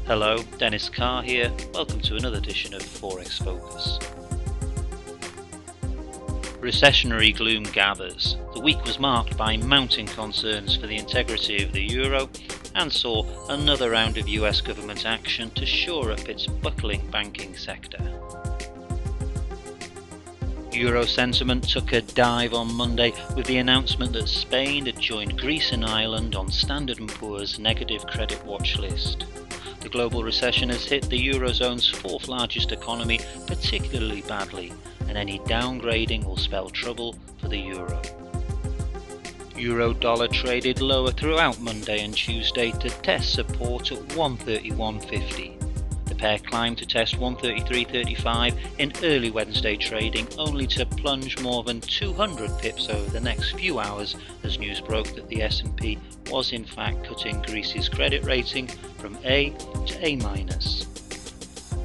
Hello, Dennis Carr here. Welcome to another edition of Forex Focus. Recessionary gloom gathers. The week was marked by mounting concerns for the integrity of the euro and saw another round of US government action to shore up its buckling banking sector. Euro sentiment took a dive on Monday with the announcement that Spain had joined Greece and Ireland on Standard & Poor's negative credit watch list. The global recession has hit the Eurozone's fourth largest economy particularly badly, and any downgrading will spell trouble for the euro. Euro-dollar traded lower throughout Monday and Tuesday to test support at 131.50. The pair climbed to test 133.35 in early Wednesday trading, only to plunge more than 200 pips over the next few hours as news broke that the S&P was in fact cutting Greece's credit rating from A to A-.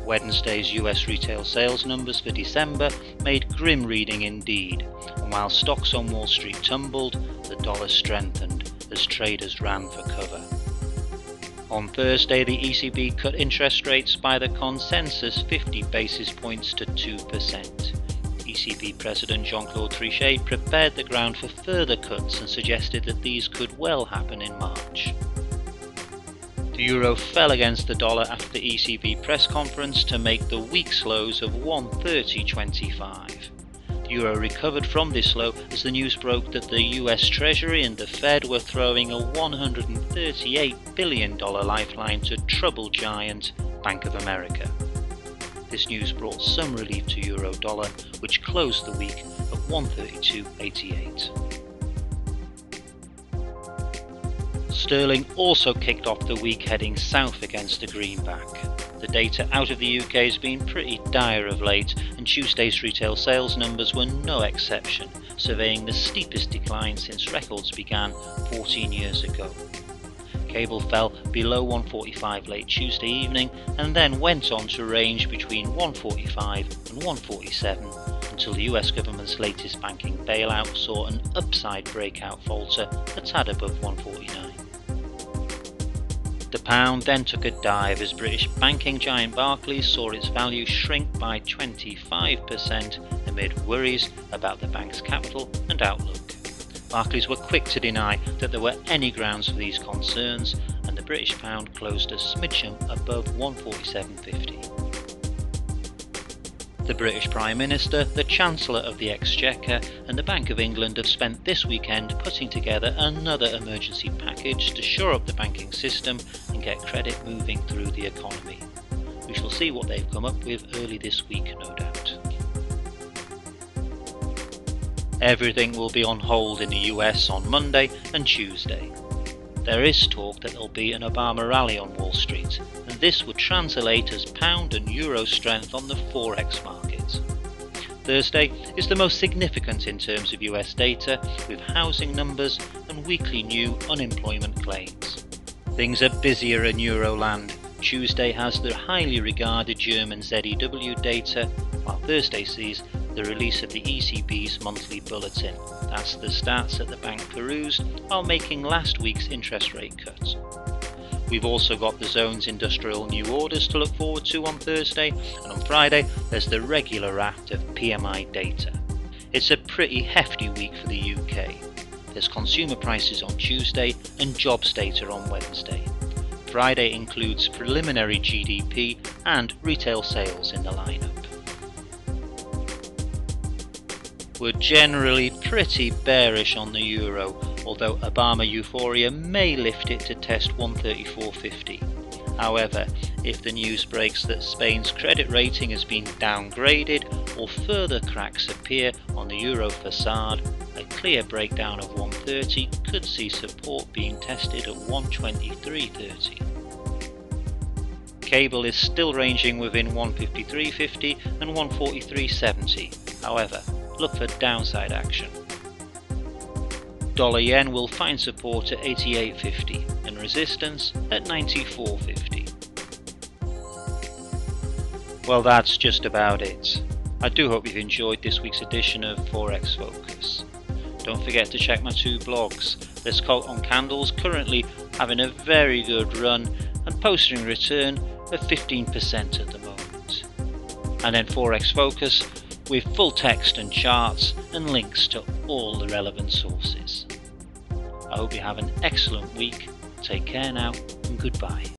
Wednesday's US retail sales numbers for December made grim reading indeed, and while stocks on Wall Street tumbled, the dollar strengthened as traders ran for cover. On Thursday, the ECB cut interest rates by the consensus 50 basis points to 2%. ECB President Jean-Claude prepared the ground for further cuts and suggested that these could well happen in March. The euro fell against the dollar after the ECB press conference to make the week's lows of 130.25. The euro recovered from this low as the news broke that the US Treasury and the Fed were throwing a $138 billion lifeline to troubled giant Bank of America. This news brought some relief to euro-dollar, which closed the week at 132.88. Sterling also kicked off the week heading south against the greenback. The data out of the UK has been pretty dire of late, and Tuesday's retail sales numbers were no exception, surveying the steepest decline since records began 14 years ago. Cable fell below 145 late Tuesday evening and then went on to range between 145 and 147 until the US government's latest banking bailout saw an upside breakout falter a tad above 149. The pound then took a dive as British banking giant Barclays saw its value shrink by 25% amid worries about the bank's capital and outlook. Barclays were quick to deny that there were any grounds for these concerns, and the British pound closed a smidgen above 147.50. The British Prime Minister, the Chancellor of the Exchequer and the Bank of England have spent this weekend putting together another emergency package to shore up the banking system and get credit moving through the economy. We shall see what they've come up with early this week, no doubt. Everything will be on hold in the US on Monday and Tuesday. There is talk that there'll be an Obama rally on Wall Street, and this would translate as pound and euro strength on the Forex market. Thursday is the most significant in terms of US data, with housing numbers and weekly new unemployment claims. Things are busier in Euroland. Tuesday has the highly regarded German ZEW data, while Thursday sees the release of the ECB's monthly bulletin. That's the stats that the bank perused while making last week's interest rate cut. We've also got the zone's industrial new orders to look forward to on Thursday, and on Friday there's the regular raft of PMI data. It's a pretty hefty week for the UK. There's consumer prices on Tuesday and jobs data on Wednesday. Friday includes preliminary GDP and retail sales in the lineup. We're generally pretty bearish on the euro, although Obama euphoria may lift it to test 134.50. However, if the news breaks that Spain's credit rating has been downgraded or further cracks appear on the euro facade, a clear breakdown of 130 could see support being tested at 123.30. Cable is still ranging within 153.50 and 143.70. However, look for downside action. Dollar yen will find support at 88.50 and resistance at 94.50. Well, that's just about it. I do hope you've enjoyed this week's edition of Forex Focus. Don't forget to check my two blogs. There's Colt on Candles, currently having a very good run, and Posting Return, of 15% at the moment. And then Forex Focus with full text and charts and links to all the relevant sources. I hope you have an excellent week. Take care now and goodbye.